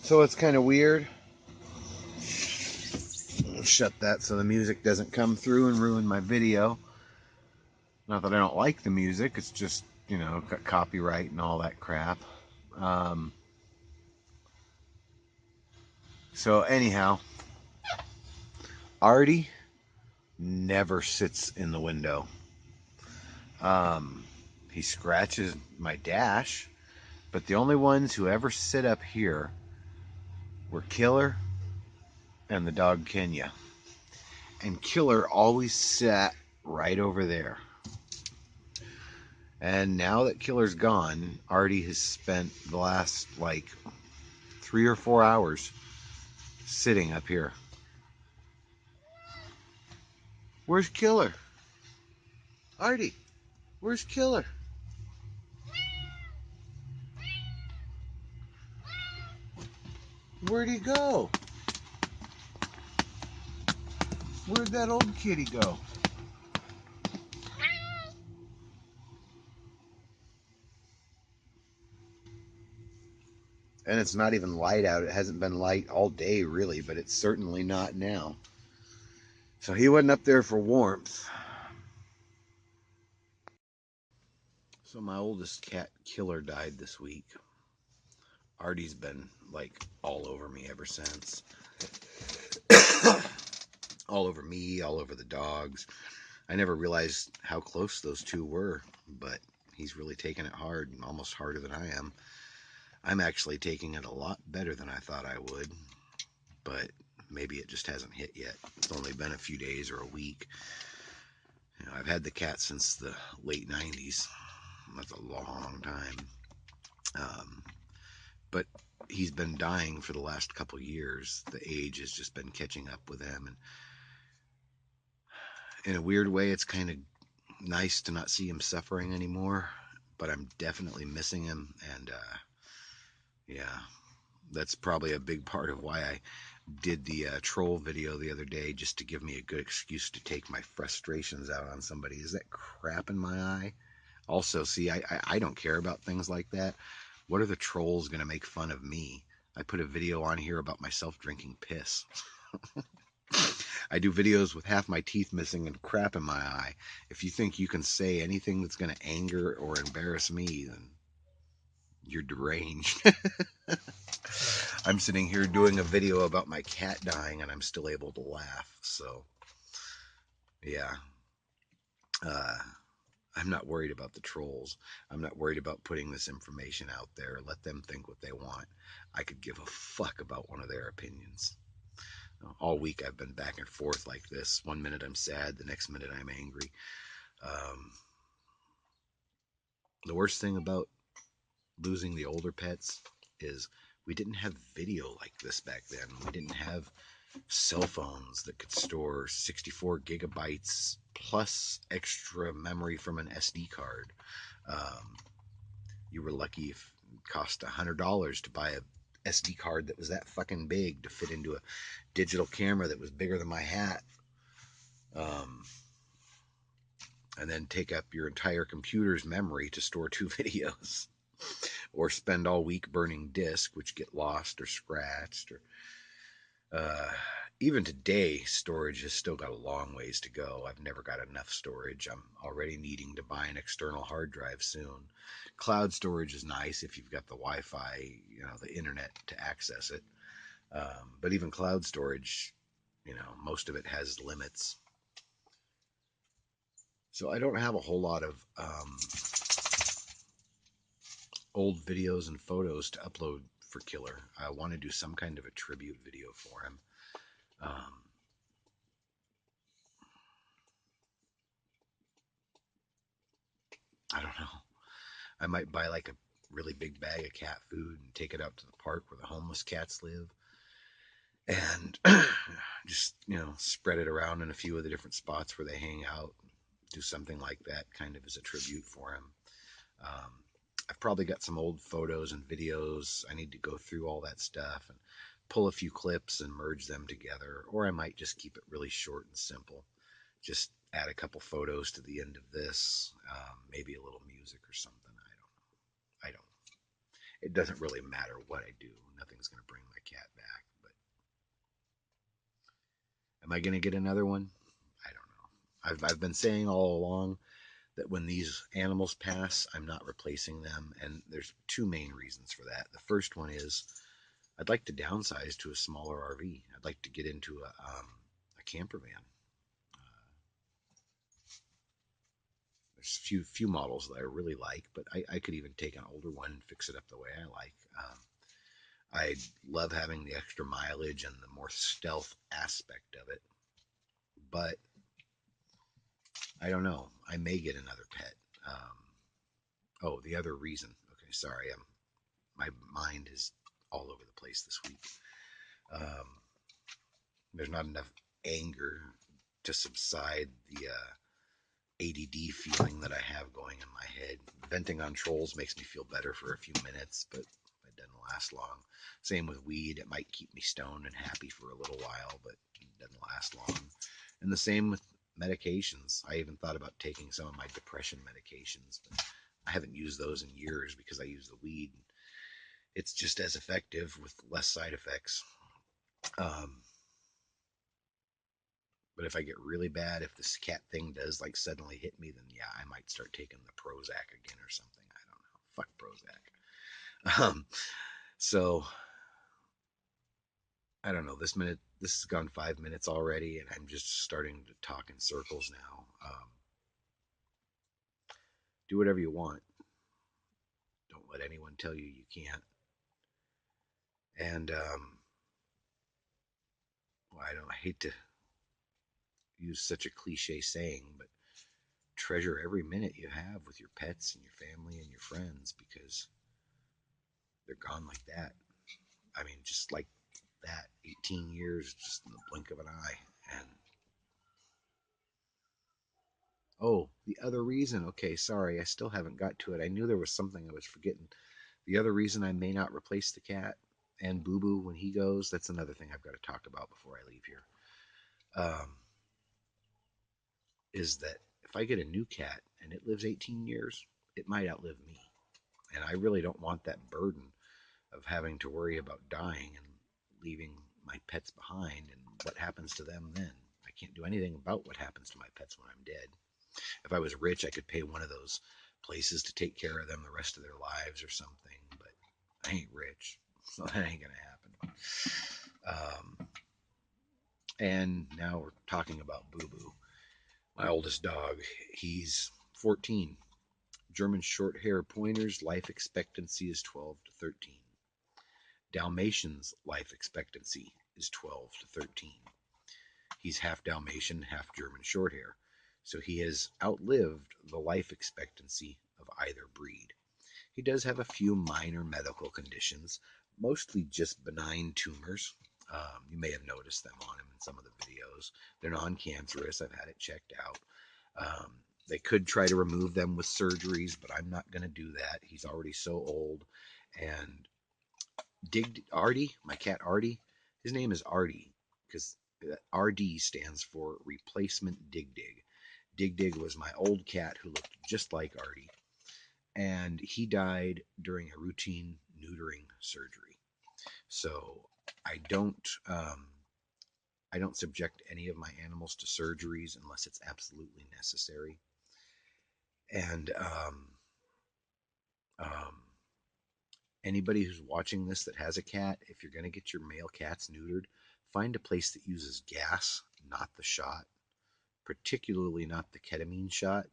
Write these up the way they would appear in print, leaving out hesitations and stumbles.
So it's kind of weird. I'll shut that so the music doesn't come through and ruin my video. Not that I don't like the music, it's just, got copyright and all that crap. Um, so, anyhow, Artie never sits in the window. He scratches my dash, but the only ones who ever sit up here were Killer and the dog Kenya. And Killer always sat right over there. And now that Killer's gone, Artie has spent the last 3 or 4 hours sitting up here. Where's Killer? Artie, where's Killer? Where'd he go? Where'd that old kitty go? And it's not even light out. It hasn't been light all day, really, but it's certainly not now. So he wasn't up there for warmth. So my oldest cat, Killer, died this week. Artie's been, all over me ever since. All over me, all over the dogs. I never realized how close those two were, but he's really taken it hard, almost harder than I am. I'm actually taking it a lot better than I thought I would, but maybe it just hasn't hit yet. It's only been a few days or a week. I've had the cat since the late 90s. That's a long time. But he's been dying for the last couple years. The age has just been catching up with him. And in a weird way, it's kind of nice to not see him suffering anymore. But I'm definitely missing him. And yeah, that's probably a big part of why I did the troll video the other day, just to give me a good excuse to take my frustrations out on somebody. Is that crap in my eye? Also, see, I don't care about things like that. What are the trolls going to make fun of me? I put a video on here about myself drinking piss. I do videos with half my teeth missing and crap in my eye. If you think you can say anything that's going to anger or embarrass me, then you're deranged. I'm sitting here doing a video about my cat dying and I'm still able to laugh. So, yeah. Uh, I'm not worried about the trolls. I'm not worried about putting this information out there. Let them think what they want. I could give a fuck about one of their opinions. All week I've been back and forth like this. One minute I'm sad, the next minute I'm angry. Um, the worst thing about losing the older pets is we didn't have video like this back then. We didn't have cell phones that could store 64 gigabytes plus extra memory from an SD card. Um, you were lucky if it cost $100 to buy a SD card that was that fucking big to fit into a digital camera that was bigger than my hat. Um, and then take up your entire computer's memory to store 2 videos. Or spend all week burning discs, which get lost or scratched. Or even today, storage has still got a long ways to go. I've never got enough storage. I'm already needing to buy an external hard drive soon. Cloud storage is nice if you've got the Wi-Fi, the internet to access it. But even cloud storage, most of it has limits. So I don't have a whole lot of old videos and photos to upload for Killer. I want to do some kind of a tribute video for him. I don't know. I might buy a really big bag of cat food and take it out to the park where the homeless cats live and just, spread it around in a few of the different spots where they hang out. Do something like that kind of as a tribute for him. Um, I've probably got some old photos and videos. I need to go through all that stuff and pull a few clips and merge them together. Or I might just keep it really short and simple. Just add a couple photos to the end of this, maybe a little music or something. I don't know. it doesn't really matter what I do. Nothing's going to bring my cat back. But am I going to get another one? I don't know. I've been saying all along that when these animals pass, I'm not replacing them. And there's two main reasons for that. The first one is I'd like to downsize to a smaller RV. I'd like to get into a camper van. There's few models that I really like, but I could even take an older one and fix it up the way I like. I love having the extra mileage and the more stealth aspect of it, but I don't know. I may get another pet. Oh, the other reason. Okay, sorry. My mind is all over the place this week. Um, there's not enough anger to subside the ADD feeling that I have going in my head. Venting on trolls makes me feel better for a few minutes, but it doesn't last long. Same with weed. It might keep me stoned and happy for a little while, but it doesn't last long. And the same with medications. I even thought about taking some of my depression medications, but I haven't used those in years because I use the weed. It's just as effective with less side effects. Um, but if I get really bad, if this cat thing does like suddenly hit me, then yeah, I might start taking the Prozac again or something. I don't know. Fuck Prozac. So I don't know. This has gone 5 minutes already, and I'm just starting to talk in circles now. Do whatever you want. Don't let anyone tell you you can't. And well, I hate to use such a cliche saying, but treasure every minute you have with your pets and your family and your friends because they're gone like that. I mean, just like that, 18 years just in the blink of an eye. And oh, the other reason, okay, sorry, I still haven't got to it. I knew there was something I was forgetting. The other reason I may not replace the cat and Boo Boo when he goes, that's another thing I've got to talk about before I leave here. Um, is that if I get a new cat and it lives 18 years, it might outlive me. And I really don't want that burden of having to worry about dying and leaving my pets behind and what happens to them then. I can't do anything about what happens to my pets when I'm dead. If I was rich, I could pay one of those places to take care of them the rest of their lives or something, but I ain't rich, so that ain't gonna happen. And now we're talking about Boo Boo, my oldest dog. He's 14. German short hair pointers life expectancy is 12 to 13. Dalmatians life expectancy is 12 to 13. He's half Dalmatian, half German Shorthair, so he has outlived the life expectancy of either breed. He does have a few minor medical conditions, mostly just benign tumors. You may have noticed them on him in some of the videos. They're non cancerous, I've had it checked out. Um, they could try to remove them with surgeries, but I'm not going to do that. He's already so old. And Artie, my cat Artie, his name is Artie because RD stands for Replacement Dig Dig. Dig Dig was my old cat who looked just like Artie, and he died during a routine neutering surgery. So I don't um, I don't subject any of my animals to surgeries unless it's absolutely necessary. And um, anybody who's watching this that has a cat, if you're going to get your male cats neutered, find a place that uses gas, not the shot, particularly not the ketamine shot,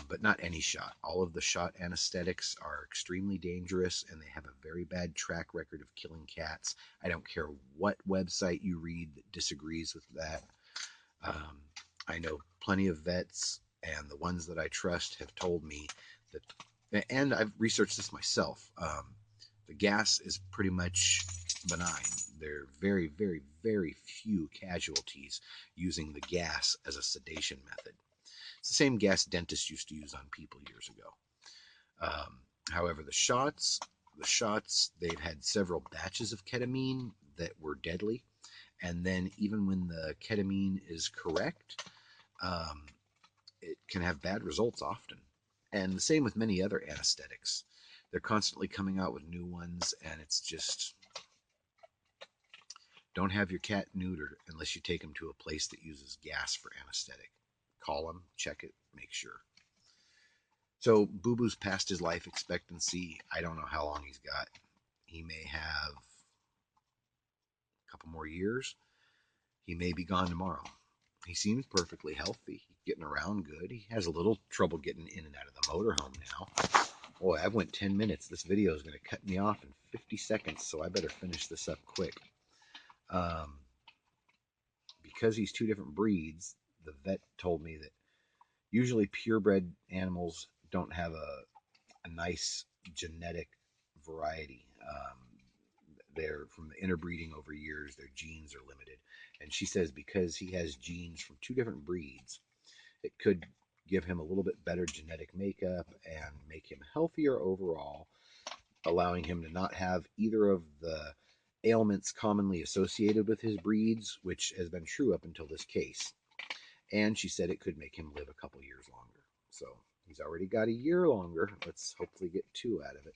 but not any shot. All of the shot anesthetics are extremely dangerous and they have a very bad track record of killing cats. I don't care what website you read that disagrees with that. Um, I know plenty of vets, and the ones that I trust have told me that, and I've researched this myself. The gas is pretty much benign. There are very, very, very few casualties using the gas as a sedation method. It's the same gas dentists used to use on people years ago. However, the shots, they've had several batches of ketamine that were deadly. And then even when the ketamine is correct, um, it can have bad results often. And the same with many other anesthetics. They're constantly coming out with new ones, and it's just don't have your cat neutered unless you take him to a place that uses gas for anesthetic. Call him, check it, make sure. So Boo Boo's past his life expectancy. I don't know how long he's got. He may have a couple more years. He may be gone tomorrow. He seems perfectly healthy. He's getting around good. He has a little trouble getting in and out of the motorhome now. Boy, I've went 10 minutes. This video is going to cut me off in 50 seconds, so I better finish this up quick. Because he's two different breeds, the vet told me that usually purebred animals don't have a nice genetic variety. They're from the interbreeding over years, their genes are limited. And she says because he has genes from two different breeds, it could give him a little bit better genetic makeup and make him healthier overall, allowing him to not have either of the ailments commonly associated with his breeds, which has been true up until this case. And she said it could make him live a couple years longer. So he's already got a year longer. Let's hopefully get 2 out of it.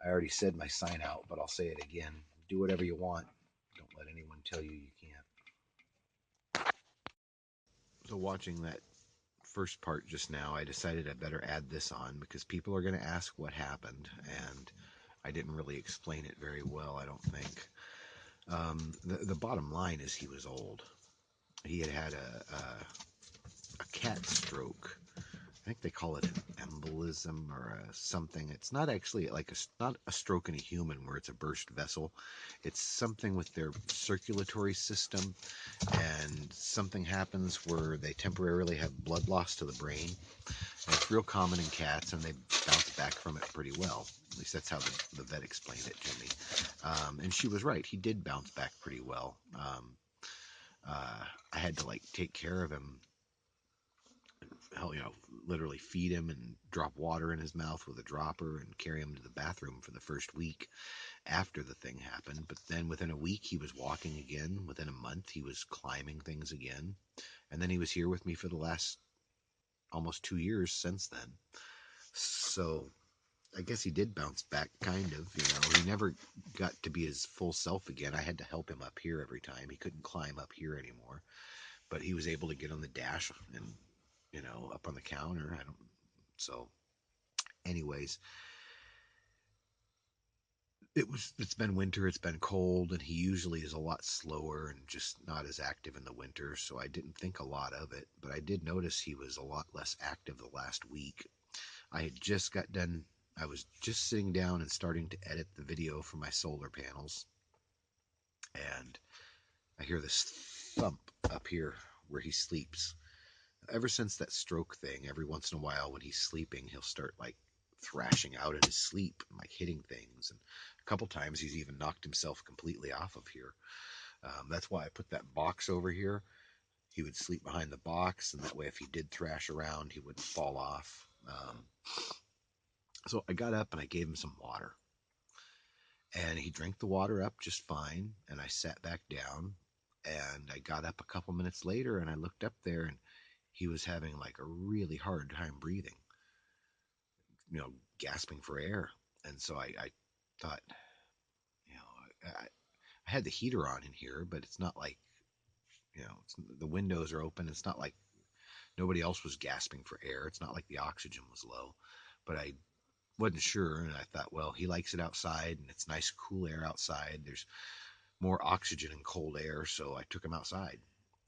I already said my sign out, but I'll say it again. Do whatever you want. Don't let anyone tell you you can't. So watching that first part just now, I decided I better add this on because people are going to ask what happened, and I didn't really explain it very well, I don't think. The bottom line is he was old. He had a cat stroke. I think they call it an embolism or something. It's not actually like not a stroke in a human where it's a burst vessel. It's something with their circulatory system, and something happens where they temporarily have blood loss to the brain. And it's real common in cats, and they bounce back from it pretty well. At least that's how the vet explained it to me. And she was right. He did bounce back pretty well. I had to take care of him, literally feed him and drop water in his mouth with a dropper and carry him to the bathroom for the first week after the thing happened. But then within a week, he was walking again. Within a month, he was climbing things again. And then he was here with me for the last almost 2 years since then. So I guess he did bounce back, kind of. He never got to be his full self again. I had to help him up here every time. He couldn't climb up here anymore, but he was able to get on the dash and up on the counter. So, anyways, it's been winter. It's been cold, and he usually is a lot slower and just not as active in the winter. So I didn't think a lot of it, but I did notice he was a lot less active the last week. I had just got done. I was just sitting down and starting to edit the video for my solar panels, and I hear this thump up here where he sleeps. Ever since that stroke thing, every once in a while when he's sleeping, he'll start thrashing out in his sleep and hitting things. And a couple times he's even knocked himself completely off of here. That's why I put that box over here. He would sleep behind the box, and that way if he did thrash around, he wouldn't fall off. So I got up and I gave him some water. And he drank the water up just fine. And I sat back down, and I got up a couple minutes later, and I looked up there, and he was having a really hard time breathing, gasping for air. And so I thought, I had the heater on in here, but it's not the windows are open. It's not like nobody else was gasping for air. It's not like the oxygen was low, but I wasn't sure. And I thought, well, he likes it outside, and it's nice, cool air outside. There's more oxygen in cold air. So I took him outside,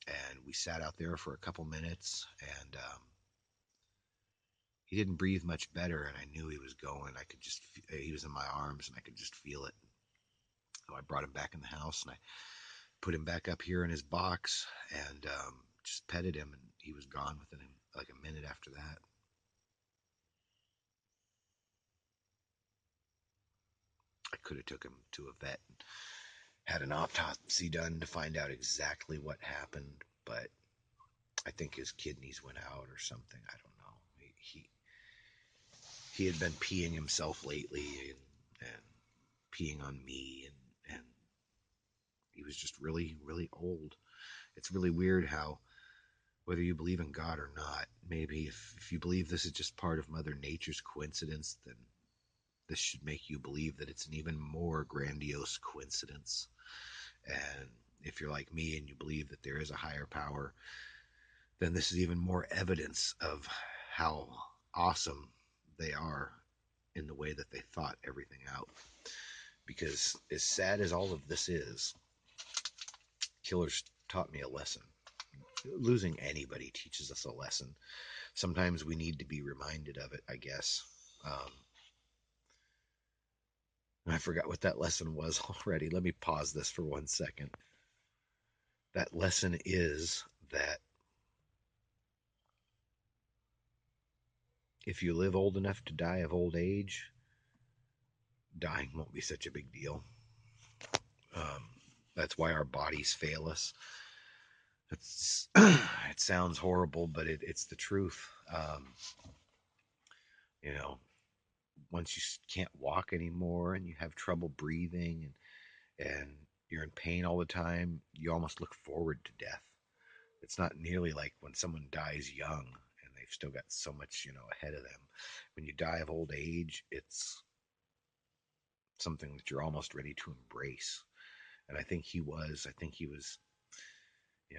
and we sat out there for a couple minutes, and he didn't breathe much better, and I knew he was going. He was in my arms, and I could just feel it. So I brought him back in the house, and I put him back up here in his box, and just petted him, and he was gone within a minute after that. I could have took him to a vet and had an autopsy done to find out exactly what happened, but I think his kidneys went out or something. I don't know. He had been peeing himself lately, and peeing on me, and he was just really, really old. It's really weird how, whether you believe in God or not, maybe if you believe this is just part of Mother Nature's coincidence, then this should make you believe that it's an even more grandiose coincidence. And if you're like me and you believe that there is a higher power, then this is even more evidence of how awesome they are in the way that they thought everything out. Because as sad as all of this is, Killers taught me a lesson. Losing anybody teaches us a lesson. Sometimes we need to be reminded of it, I guess. I forgot what that lesson was already. Let me pause this for 1 second. That lesson is that if you live old enough to die of old age, dying won't be such a big deal. Um, that's why our bodies fail us. It sounds horrible, but it's the truth. You know, once you can't walk anymore and you have trouble breathing and you're in pain all the time, you almost look forward to death. It's not nearly like when someone dies young and they've still got so much, ahead of them. When you die of old age, it's something that you're almost ready to embrace. And I think he was. I think he was.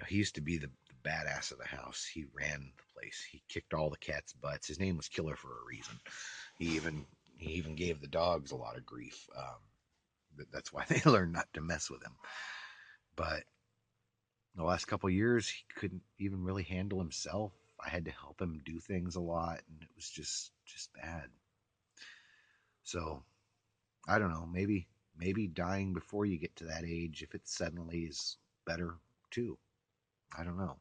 He used to be the badass of the house. He ran the place. He kicked all the cats' butts. His name was Killer for a reason. He even gave the dogs a lot of grief. That's why they learned not to mess with him. But the last couple of years, he couldn't even really handle himself. I had to help him do things a lot, and it was just bad. So I don't know. Maybe dying before you get to that age, if it suddenly is better too. I don't know.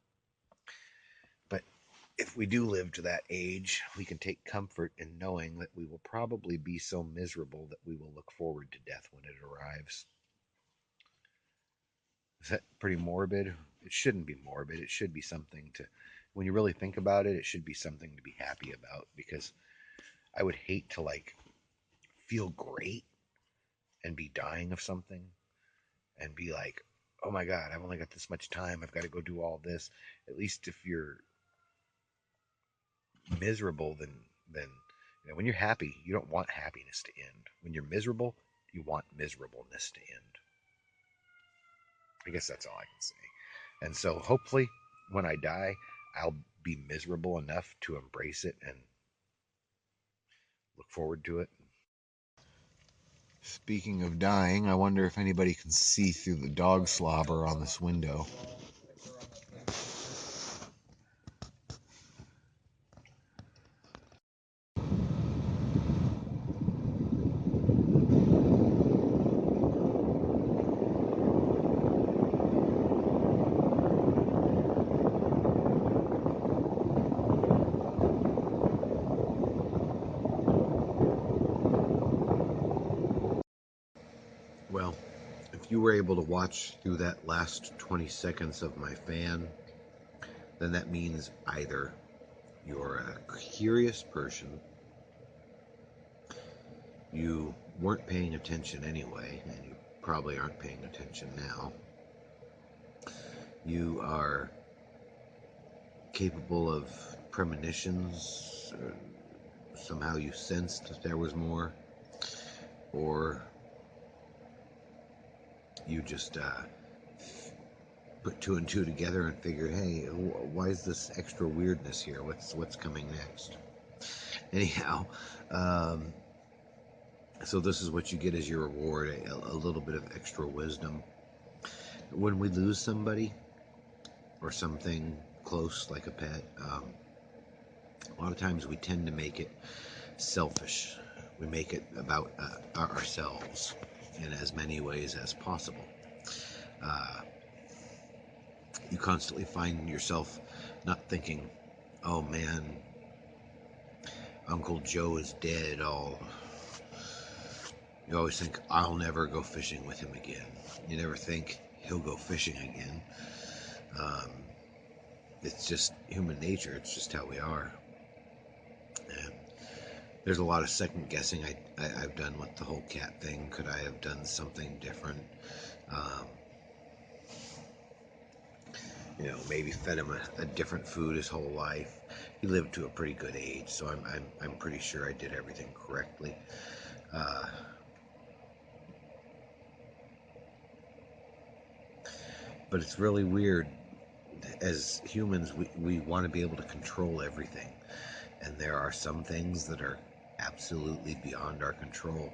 But if we do live to that age, we can take comfort in knowing that we will probably be so miserable that we will look forward to death when it arrives. Is that pretty morbid? It shouldn't be morbid. It should be something to, when you really think about it, it should be something to be happy about, because I would hate to like feel great and be dying of something and be like, oh my God, I've only got this much time. I've got to go do all this. At least if you're miserable, then when you're happy, you don't want happiness to end. When you're miserable, you want miserableness to end. I guess that's all I can say. And so hopefully when I die, I'll be miserable enough to embrace it and look forward to it. Speaking of dying, I wonder if anybody can see through the dog slobber on this window. Well, if you were able to watch through that last 20 seconds of my fan, then that means either you're a curious person, you weren't paying attention anyway, and you probably aren't paying attention now, you are capable of premonitions, or somehow you sensed that there was more, or you just put two and two together and figure, hey, why is this extra weirdness here? What's coming next? Anyhow, so this is what you get as your reward: a little bit of extra wisdom. When we lose somebody or something close like a pet, a lot of times we tend to make it selfish. We make it about ourselves in as many ways as possible. You constantly find yourself not thinking, oh man, Uncle Joe is dead. You always think, I'll never go fishing with him again. You never think he'll go fishing again. It's just human nature. It's just how we are. And there's a lot of second guessing I've done with the whole cat thing. Could I have done something different? Maybe fed him a different food his whole life. He lived to a pretty good age, so I'm pretty sure I did everything correctly. Uh, but it's really weird. As humans, we want to be able to control everything. And there are some things that are absolutely beyond our control.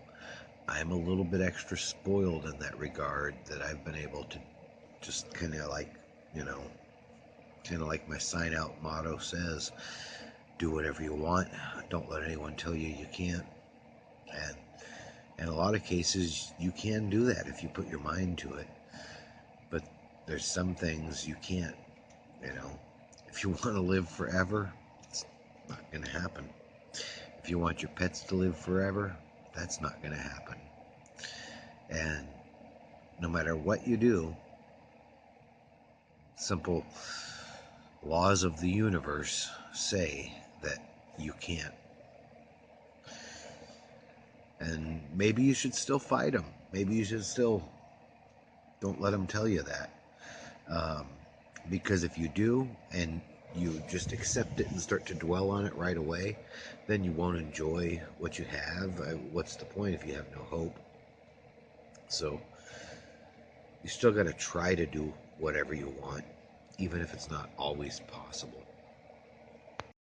I'm a little bit extra spoiled in that regard, that I've been able to just kind of like, you know, kind of like my sign out motto says, do whatever you want. Don't let anyone tell you you can't. And in a lot of cases, you can do that if you put your mind to it. But there's some things you can't, you know. If you want to live forever, it's not going to happen. If you want your pets to live forever, that's not going to happen. And no matter what you do, simple laws of the universe say that you can't. And maybe you should still fight them. Maybe you should still don't let them tell you that. Um, because if you do and you just accept it and start to dwell on it right away, then you won't enjoy what you have. What's the point if you have no hope? So you still got to try to do whatever you want, even if it's not always possible.